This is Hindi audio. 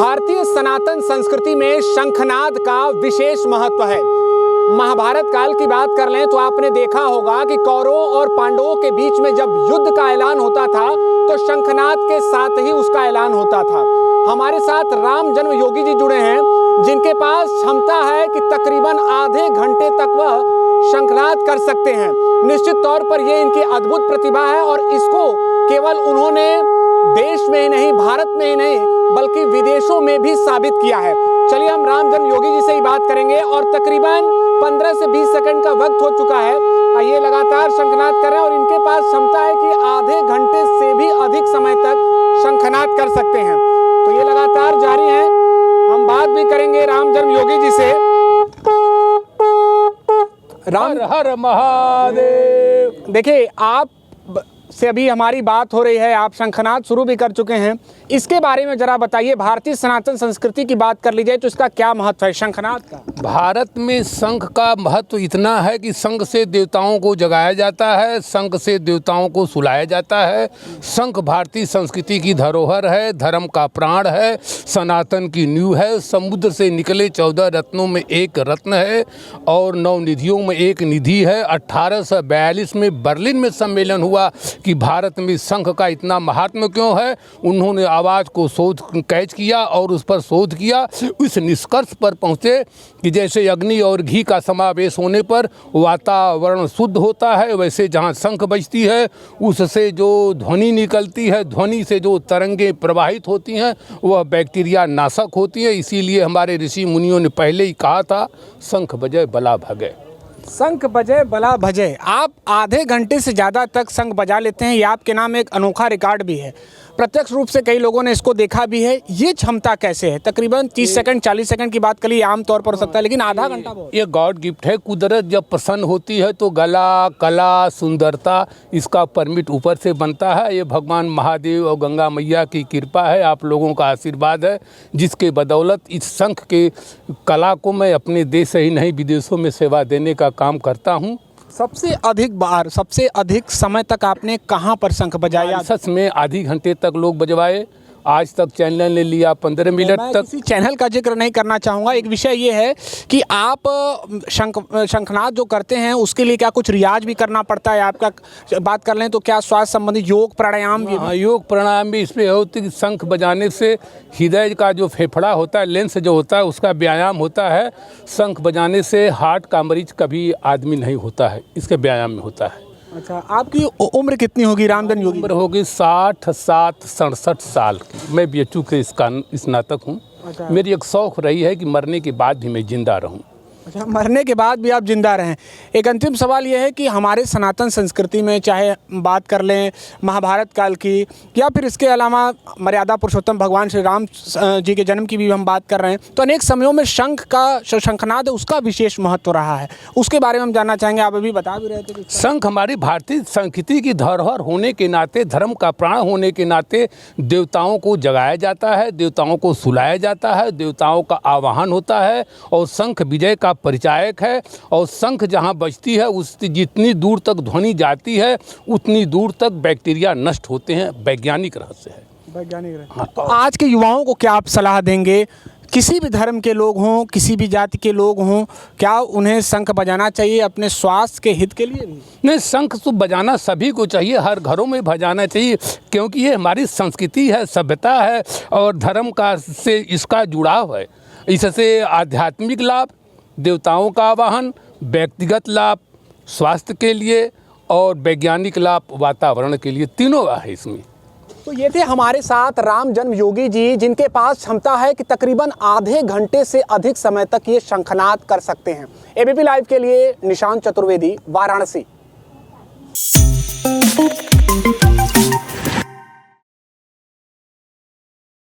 भारतीय सनातन संस्कृति में शंखनाद का विशेष महत्व है। महाभारत काल की बात कर लें तो आपने देखा होगा कि कौरवों और पांडवों के बीच में जब युद्ध का ऐलान होता था तो शंखनाद के साथ ही उसका ऐलान होता था। हमारे साथ राम जन्म योगी जी जुड़े हैं, जिनके पास क्षमता है कि तकरीबन आधे घंटे तक वह शंखनाद कर सकते हैं। निश्चित तौर पर यह इनकी अद्भुत प्रतिभा है और इसको केवल उन्होंने देश में ही नहीं, भारत में ही नहीं, बल्कि विदेशों में भी साबित किया है। चलिए हम राम जन्म योगी जी से ही बात करेंगे और तकरीबन 15 से 20 सेकंड का वक्त हो चुका है। ये लगातार शंखनाद कर रहे हैं और इनके पास क्षमता है कि आधे घंटे से भी अधिक समय तक शंखनाद कर सकते हैं। तो ये लगातार जारी है। हम बात भी करेंगे राम जन्म योगी जी से। हर हर महादेव। देखिए, आप से अभी हमारी बात हो रही है, आप शंखनाद शुरू भी कर चुके हैं, इसके बारे में जरा बताइए। भारतीय सनातन संस्कृति की बात कर ली जाए तो इसका क्या महत्व है शंखनाद का? भारत में शंख का महत्व इतना है कि शंख से देवताओं को जगाया जाता है, शंख से देवताओं को सुलाया जाता है। शंख भारतीय संस्कृति की धरोहर है, धर्म का प्राण है, सनातन की नींव है। समुद्र से निकले 14 रत्नों में एक रत्न है और 9 निधियों में एक निधि है। 1842 में बर्लिन में सम्मेलन हुआ कि भारत में शंख का इतना महात्म्य क्यों है। उन्होंने आवाज़ को कैच किया और उस पर शोध किया। इस निष्कर्ष पर पहुँचे कि जैसे अग्नि और घी का समावेश होने पर वातावरण शुद्ध होता है, वैसे जहाँ शंख बजती है उससे जो ध्वनि निकलती है, ध्वनि से जो तरंगें प्रवाहित होती हैं वह बैक्टीरिया नाशक होती है। इसीलिए हमारे ऋषि मुनियों ने पहले ही कहा था, शंख बजे बला भगे। शंख बजे बला भजे। आप आधे घंटे से ज़्यादा तक शंख बजा लेते हैं, ये आपके नाम एक अनोखा रिकॉर्ड भी है। प्रत्यक्ष रूप से कई लोगों ने इसको देखा भी है। ये क्षमता कैसे है? तकरीबन 30 सेकंड 40 सेकंड की बात करिए आमतौर पर हो सकता है, लेकिन आधा घंटा बहुत। ये गॉड गिफ्ट है। कुदरत जब प्रसन्न होती है तो गला, कला, सुंदरता, इसका परमिट ऊपर से बनता है। ये भगवान महादेव और गंगा मैया की कृपा है, आप लोगों का आशीर्वाद है, जिसके बदौलत इस शंख के कला को मैं अपने देश से ही नहीं विदेशों में सेवा देने का काम करता हूँ। सबसे अधिक बार, सबसे अधिक समय तक आपने कहाँ पर शंख बजाया? सच में आधे घंटे तक लोग बजवाए। आज तक चैनल ने लिया 15 मिनट तक। किसी चैनल का जिक्र नहीं करना चाहूँगा। एक विषय ये है कि आप शंखनाद जो करते हैं उसके लिए क्या कुछ रियाज भी करना पड़ता है? आपका बात कर लें तो क्या स्वास्थ्य संबंधी योग प्राणायाम भी? हाँ, योग प्राणायाम भी इसमें होती है। शंख बजाने से हृदय का जो फेफड़ा होता है, लेंस जो होता है, उसका व्यायाम होता है। शंख बजाने से हार्ट का मरीज कभी आदमी नहीं होता है, इसके व्यायाम में होता है। अच्छा, आपकी उम्र कितनी होगी रामजन योगी? उम्र होगी 67 साल की। मैं BHU के स्नातक हूँ। अच्छा। मेरी एक शौक़ रही है कि मरने के बाद भी मैं जिंदा रहूँ। अच्छा, मरने के बाद भी आप जिंदा रहें। एक अंतिम सवाल यह है कि हमारे सनातन संस्कृति में, चाहे बात कर लें महाभारत काल की या फिर इसके अलावा मर्यादा पुरुषोत्तम भगवान श्री राम जी के जन्म की भी हम बात कर रहे हैं, तो अनेक समयों में शंखनाद उसका विशेष महत्व रहा है। उसके बारे में हम जानना चाहेंगे। आप अभी बता भी रहे थे कि शंख हमारी भारतीय संस्कृति की धरोहर होने के नाते, धर्म का प्राण होने के नाते देवताओं को जगाया जाता है, देवताओं को सुलाया जाता है, देवताओं का आवाहन होता है और शंख विजय का परिचायक है। और शंख जहाँ बजती है उस जितनी दूर तक ध्वनि जाती है उतनी दूर तक बैक्टीरिया नष्ट होते हैं। वैज्ञानिक रहस्य है, वैज्ञानिक रहस्य। हाँ। तो आज के युवाओं को क्या आप सलाह देंगे? किसी भी धर्म के लोग हों, किसी भी जाति के लोग हों, क्या उन्हें शंख बजाना चाहिए अपने स्वास्थ्य के हित के लिए भी? नहीं, शंख तो बजाना सभी को चाहिए, हर घरों में बजाना चाहिए, क्योंकि ये हमारी संस्कृति है, सभ्यता है और धर्म का से इसका जुड़ाव है। इससे आध्यात्मिक लाभ, देवताओं का आवाहन, व्यक्तिगत लाभ स्वास्थ्य के लिए और वैज्ञानिक लाभ वातावरण के लिए, तीनों है इसमें। तो ये थे हमारे साथ राम जन्म योगी जी, जिनके पास क्षमता है कि तकरीबन आधे घंटे से अधिक समय तक ये शंखनाद कर सकते हैं। ABP लाइव के लिए निशांत चतुर्वेदी, वाराणसी।